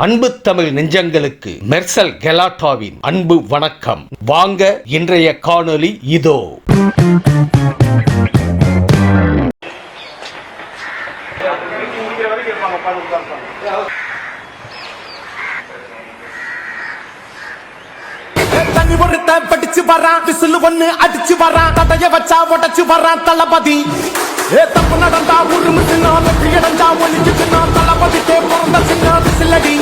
அன்பு தமிழ் நெஞ்சங்களுக்கு மெர்சல் கெலாட்டாவின் அன்பு வணக்கம். வாங்க இன்றைய காணொளி இதோ. படிச்சு வரான் விசிலு ஒண்ணு அடிச்சு வரான் தடைய வச்சா உடச்சு வரான் தளபதி. தப்பு நடந்தா உருமுச்சுனா வெற்றி அடைஞ்சா ஒலிக்குச்சுனா தளபதிக்கே பிறந்த சின்ன விசிலடி.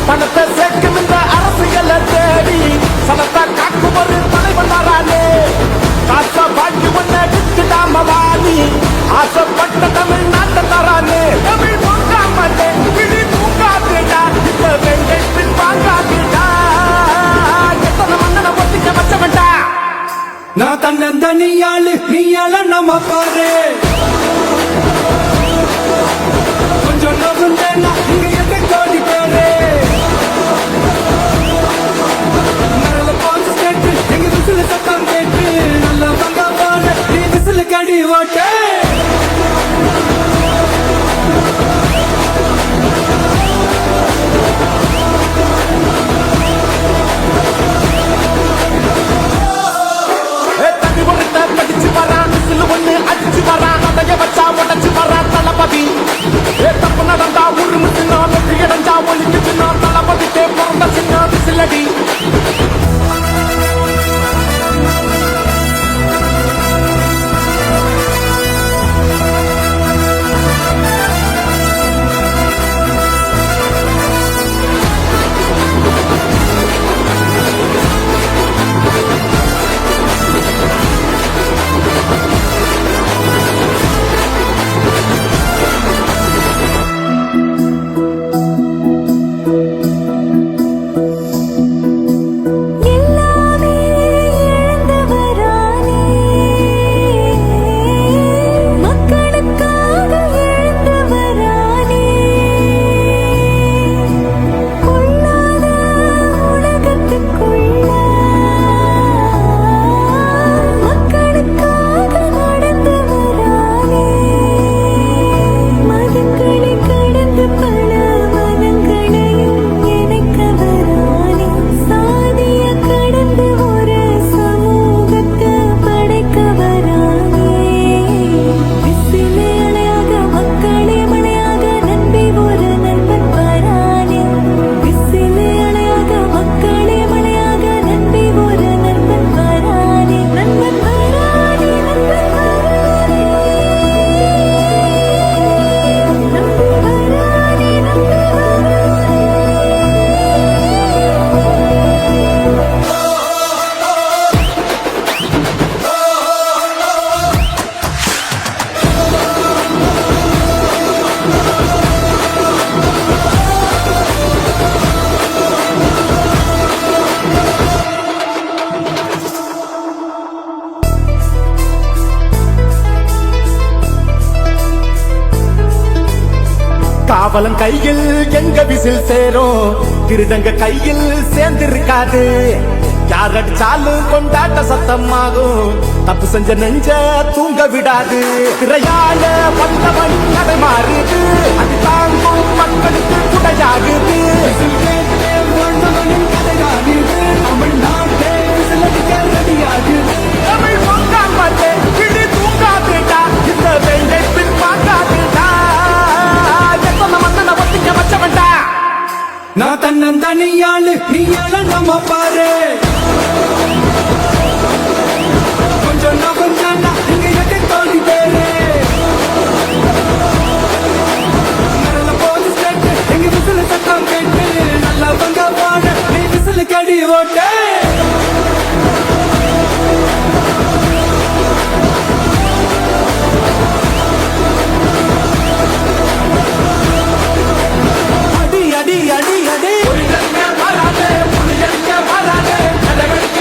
பணத்தை சேர்க்கும் இந்த அரசியலை தேடி சனத்தை காக்கும் ஒரு தலைவன் தாரானே. காசை வாங்கி ஒன்ன விட்டுடாம வாணி ஆசைப்பட்ட தமிழ் நாட்டை தரானே. தமிழ் போக்காமட்டே கிளி பூங்காதுடா இப்ப வெங்கை பின் வாங்காதுடா. நான் தன்னந்த நீயாள நம்ம பாரு கொஞ்சம் நோக்குந்தேன்னா இங்க எட்டு கோடி பேரு நல்ல பால் ஸ்டேட் எங்க விசில சத்தம் கேட்டு நல்ல வந்தா பாரு நீ விசில கடி ஓட்டு. படிச்சு வரான் விசிலு ஒண்ணு அடிச்சு வரான் தடைய வச்சா உடச்சு வரான் தளபதி. தப்பு நடந்தா உருமுச்சுனா வெற்றி அடைஞ்சா ஒலிக்குச்சுனா தளபதிக்கே பிறந்த சின்ன விசிலடி. காவலன் கையில் எங்க விசில் சேரும் திருடங்க கையில் சேர்ந்திருக்காது. யார் அடிச்சாலும் கொண்டாட்ட சத்தமாகும் தப்பு செஞ்ச நெஞ்ச தூங்க விடாது. திரையால வந்தவன் கடை மாறுது அது தாங்கும் மக்களுக்கு குடையாகுது. தமிழ்நாட்டே விசிலடிக்க ரெடியாகுது. தமிழ் பொங்காமட்டே கிளி தூங்காதுடா இந்த வெங்கை பின் வாங்காதுடா. நான் தன்னந்த நீயாள நம்ம பாரு கொஞ்சம் நோக்குந்தேன்னா இங்க எட்டு கோடி பேரு நல்ல பால் ஸ்டேட் எங்க விசில சத்தம் கேட்டு நல்ல வந்தா பாரு நீ விசில கடி ஓட்டு. அடி அடி அடி அடி வராதே புலியடிக்க வராதே நடவடிக்க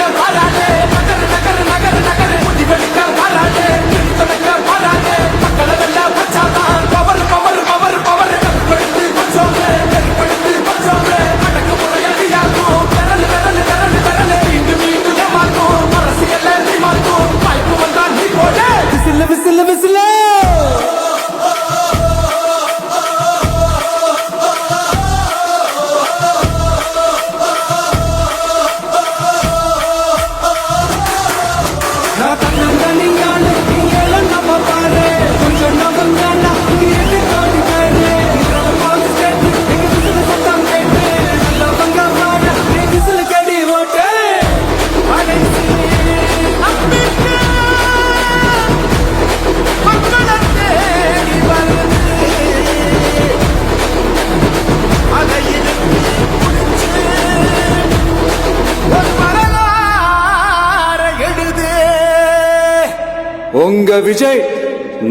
உங்க விஜய்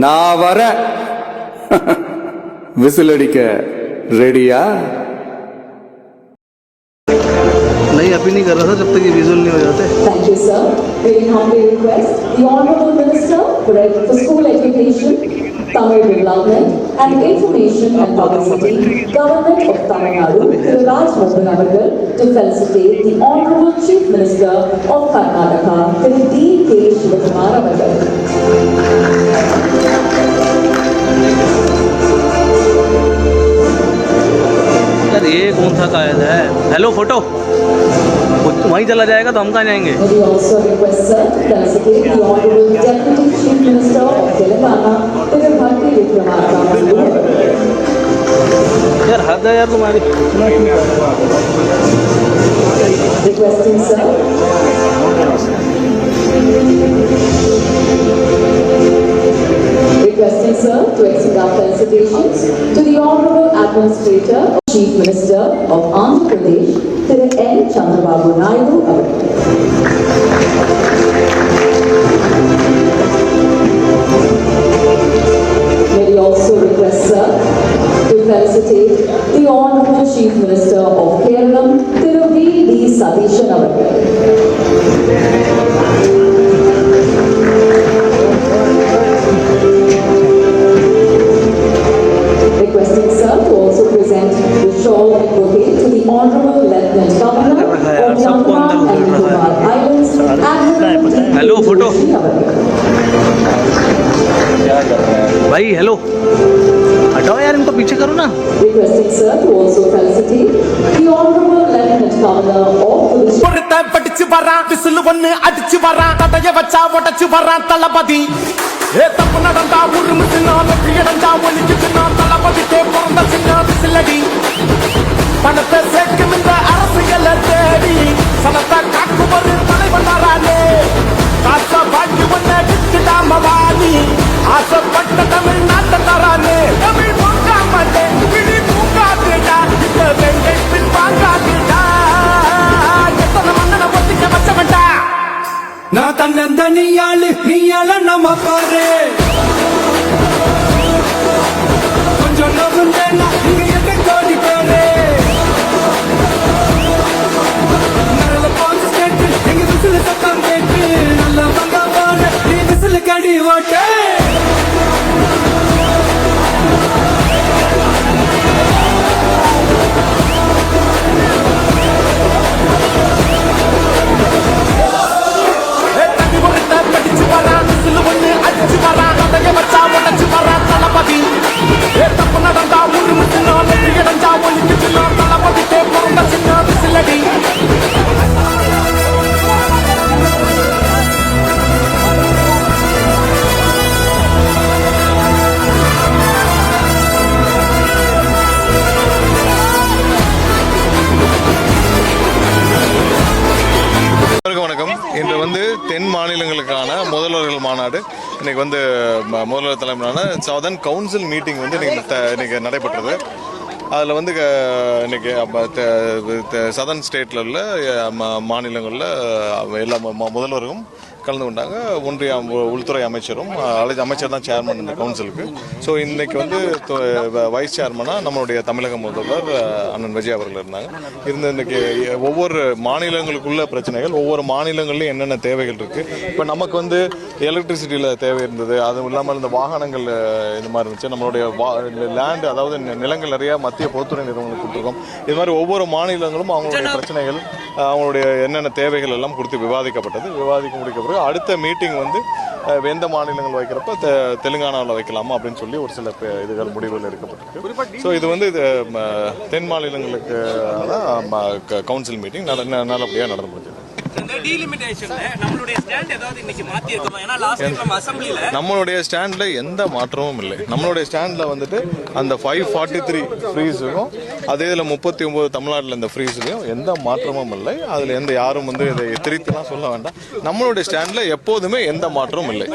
நான் வர விசில் அடிக்க ரெடியா? नहीं अभी नहीं कर रहा था जब तक ये विजुअल नहीं हो जाते. Thank you, sir. Very humbly request the Honourable Minister for School Education, Tamil Development and Information and Publicity, Government of Tamil Nadu, Thiru Raj Mohan avargal to felicitate the Honourable Chief Minister of Karnataka, Thiru D. K. Shivakumar avargal. यार ये कौन सा कायदा है? Hello photo वहीं चला जाएगा तो हम कहाँ जाएंगे? May we also request, sir, to felicitate the Honourable Deputy Chief Minister of Telangana, Thiru Bharti Vikramarka. यार हद है यार तुम्हारी. Requesting, sir. Requesting, sir, to extend our felicitations to the Honourable Administrator, Chief Minister of Andhra Pradesh, Thiru N. Chandrababu Naidu avargal. May we also request, sir, to felicitate the Honourable Chief Minister of Kerala, Thiru V. D. Satheeshan avargal. Requesting, sir, to also present the shawl and bouquet to the Honourable Lieutenant Governor of Andaman and Nicobar Islands, Admiral D. Hello, photo. Joshi avargal. भाई hello हटाओ यार इनको पीछे करो ना. Requesting, sir, to also felicitate the Honourable Lieutenant Governor of the ஒருத்தன் படிச்சு வரான் விசில் ஒண்ணு அடிச்சு வரான் தடைய வச்சா உடைச்சு வரான் தளபதி ஏ தப்பு நடந்தா உருமுச்சுனா வெற்றி அடைஞ்சா ஒலிக்குச்சுனா தளபதிக்கே பிறந்த சின்ன விசிலடி பணத்தை சேர்க்கும் இந்த அரசியல தேடி சனத்தை காக்கும் ஒரு தலைவன் வரானே காச பாக்கி ஒன்ன விட்டுடாம வாணி ஆசைப்பட்ட தமிழ் நாட்டை தரானே தமிழ் மூக்காமட்டே கிளி மூக்காதுடா இந்த வெங்கை பின் வாங்காதுடா எத்தனை மன்னனை ஒத்திக்க வச்சவன்டா நான் தன்னந்தனியாளு நீயால நம்ம பாரு கொஞ்சம் நம்புந்தேன்னா இங்க எட்டு கோடி பேரு நல்ல பாஞ்சு ஸ்டேட்டு எங்க விசில சத்தம் கேட்டு நல்ல வந்த பாரு நீ விசில கடி ஓட்டே படிச்சு வரான் விசில் ஒண்ணு அடிச்சு வரான் தடைய வச்சா உடைச்சு வரான் தளபதி ஏ தப்பு நடந்தா உருமுச்சுனா வெற்றி அடைஞ்சா ஒலிக்குச்சுனா தளபதிக்கே பிறந்த சின்ன விசிலடி வணக்கம். இன்று தென் மாநிலங்களுக்கான முதல்வர்கள் மாநாடு இன்னைக்கு முதல்வர் தலைமையிலான சதர்ன் கவுன்சில் மீட்டிங் இன்னைக்கு நடைபெற்றது. அதில் இன்னைக்கு சதர்ன் ஸ்டேட்டில் உள்ள மாநிலங்களில் எல்லா முதல்வர்களும் கலந்து கொண்டாங்க. ஒன்றிய உள்துறை அமைச்சரும் அமைச்சர் தான் சேர்மன் இந்த கவுன்சிலுக்கு. ஸோ இன்னைக்கு வைஸ் சேர்மனாக நம்மளுடைய தமிழக முதல்வர் அண்ணன் விஜய் அவர்கள் இருந்தாங்க. இன்னைக்கு ஒவ்வொரு மாநிலங்களுக்குள்ள பிரச்சனைகள், ஒவ்வொரு மாநிலங்கள்லையும் என்னென்ன தேவைகள் இருக்குது. இப்போ நமக்கு எலக்ட்ரிசிட்டியில் தேவை இருந்தது, அதுவும் இல்லாமல் இந்த வாகனங்கள் இது மாதிரி இருந்துச்சு. நம்மளுடைய லேண்டு, அதாவது நிலங்கள் நிறையா மத்திய பொதுத்துறை நிறுவனங்களுக்கு கொடுத்துருக்கோம். இது மாதிரி ஒவ்வொரு மாநிலங்களும் அவங்களுடைய பிரச்சனைகள், அவங்களுடைய என்னென்ன தேவைகள் எல்லாம் கொடுத்து விவாதிக்க முடிக்கப்பட்டு அடுத்த மீட்டிங் எந்த மாநிலங்கள் வைக்கிறப்ப தெலுங்கானாவில் வைக்கலாமா அப்படின்னு சொல்லி ஒரு சில இதுகள் முடிவுகள் எடுக்கப்பட்டிருக்கு. ஸோ இது தென் மாநிலங்களுக்கு கவுன்சில் மீட்டிங் நல்லபடியாக நடந்து முடிஞ்சது. நம்மளுடைய ஸ்டாண்ட்ல எந்த மாற்றமும் இல்லை. நம்மளுடைய ஸ்டாண்ட்ல அந்த 543 ஃப்ரீஸுக்கும் அதே இதில் 39 தமிழ்நாட்டில் இந்த ஃப்ரீஸ்லையும் எந்த மாற்றமும் இல்லை. அதில் யாரும் இதை திரித்துலாம் சொல்ல வேண்டாம். நம்மளுடைய ஸ்டாண்ட்ல எப்போதுமே எந்த மாற்றமும் இல்லை.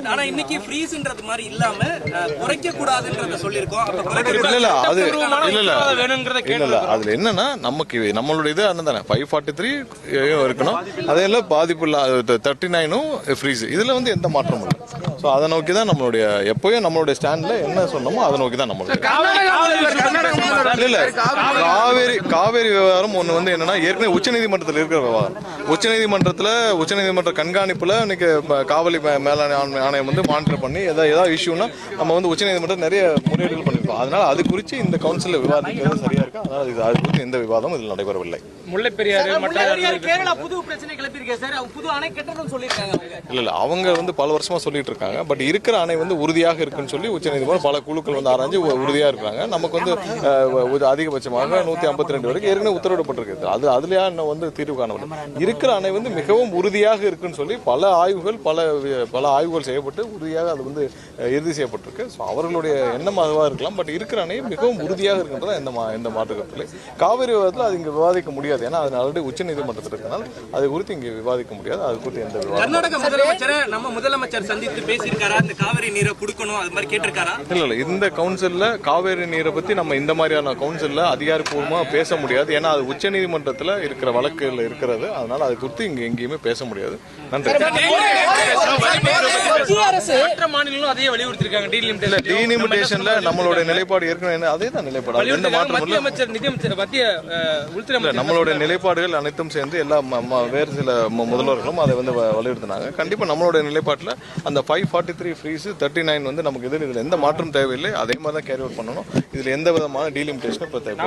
அதுல என்னன்னா நமக்கு நம்மளுடைய இது தானே 543 இருக்கணும். அதே பாதிப்பு 39 ஃப்ரீஸ். இதுல எந்த மாற்றமும் இல்லை. ஸோ அதை நோக்கி தான் நம்மளுடைய எப்போயும் நம்மளுடைய ஸ்டாண்டில் என்ன சொன்னோமோ அதை நோக்கி தான் நம்மளுடைய இல்லை காவேரி விவகாரம் ஒன்று வந்து என்னன்னா ஏற்கனவே உச்சநீதிமன்றத்தில் இருக்கிற விவகாரம். உச்சநீதிமன்ற கண்காணிப்பில் இன்னைக்கு காவலி மேலாண் ஆணையம் வந்து மானிட்டர் பண்ணி ஏதாவது இஷ்யூனா நம்ம வந்து உச்சநீதிமன்றம் நிறைய முறையீடுகள் பண்ணியிருக்கோம். அதனால அது குறித்து இந்த கவுன்சிலில் விவாதிக்கிறது சரியா இருக்கு. அதனால அது குறித்து எந்த விவாதமும் இதில் நடைபெறவில்லை. கேரளா புது பிரச்சனை கிளப்பியிருக்கேன் சார். புது அணை கட்டணும்னு சொல்லியிருக்காங்க. இல்ல அவங்க வந்து பல வருஷமா சொல்லிட்டு இருக்காங்க. பட் இருக்கிற அணை வந்து உறுதியாக இருக்குன்னு சொல்லி உச்சநீதிமன்றம் பல குழுக்கள் வந்து ஆராய்ஞ்சு உறுதியா இருக்காங்க. நமக்கு வந்து அதிகபட்சமாக 152 வரைக்கும் ஏற்கனவே உத்தரவிடப்பட்டிருக்கு. அதுலயா இன்னும் வந்து தீர்வு காணப்படும். இருக்கிற அணை வந்து மிகவும் உறுதியாக இருக்குன்னு சொல்லி பல ஆய்வுகள் செய்யப்பட்டு உறுதியாக அது வந்து இறுதி செய்யப்பட்டிருக்கு. ஸோ அவர்களுடைய எண்ணம் அதுவாக இருக்கலாம். பட் இருக்கிற அணை மிகவும் உறுதியாக இருக்கின்றதா எந்த மாற்று கருத்தில் காவிரி விவாதத்தில் அது இங்கே விவாதிக்க முடியாது. ஏன்னா அது ஆல்ரெடி உச்சநீதிமன்றத்தில் இருக்கனால அது குறித்து இங்கே விவாதிக்க முடியாது. அது குறித்து எந்த விவாதம் கர்நாடக முதலமைச்சரை நம்ம முதலமைச்சர் சந்தித்து பேசியிருக்காரா? இந்த காவிரி நீரை கொடுக்கணும் அது மாதிரி கேட்டிருக்காரா? இல்ல இந்த கவுன்சில்ல காவேரி நீரை பத்தி நம்ம இந்த மாதிரியான கவுன்சில்ல அதிகாரப்பூர்வமா பேச முடியாது. ஏன்னா அது உச்சநீதிமன்றத்தில் இருக்கிற வழக்குகள் இருக்கிறது. அதனால அது குறித்து இங்க எங்கேயுமே பேச முடியாது. நன்றி. மாநிலம் அதையே வலியுறுத்திருக்காங்க. டீலிமிட்டேஷன்ல நம்மளுடைய நிலைப்பாடு ஏற்கனவே அதே தான் நிலைப்பாடு. எந்த மாற்றம் மத்திய அமைச்சர் நிதியமைச்சர் மத்திய உள்துறை நம்மளுடைய நிலைப்பாடுகள் அனைத்தும் சேர்ந்து எல்லா வேறு சில முதல்வர்களும் அதை வந்து வலியுறுத்தினாங்க. கண்டிப்பா நம்மளுடைய நிலைப்பாட்டில் அந்த 543 ஃப்ரீஸ் 39 வந்து நமக்கு இதில் எந்த மாற்றம் தேவையில்லை. அதே மாதிரி தான் கேரி அவுட் பண்ணணும். இதுல எந்த விதமான டீலிமிட்டேஷன் இப்போ தேவை.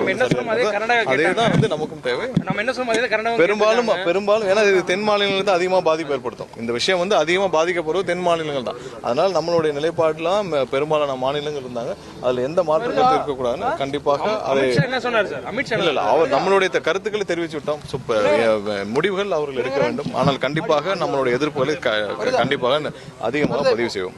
அதே தான் வந்து நமக்கும் தேவை. பெரும்பாலும் ஏன்னா இது தென் மாநிலங்களுக்கு அதிகமாக பாதிப்பு ஏற்படுத்தும். இந்த விஷயம் வந்து அதிகமாக பாதிக்கப்படுவது தென் மாநிலங்கள் தான். அதனால நம்மளுடைய நிலைப்பாடுலாம் பெரும்பாலான மாநிலங்கள் இருந்தாங்க. அதுல எந்த மாற்றங்களும் இருக்கக்கூடாதுன்னு கண்டிப்பாக அதை அவர் நம்மளுடைய கருத்துக்களை தெரிவித்து விட்டோம். முடிவுகள் அவர்கள் எடுக்க வேண்டும். ஆனால் கண்டிப்பாக நம்மளுடைய எதிர்ப்புகளை கண்டிப்பாக அதிகமாக பதிவு செய்வோம்.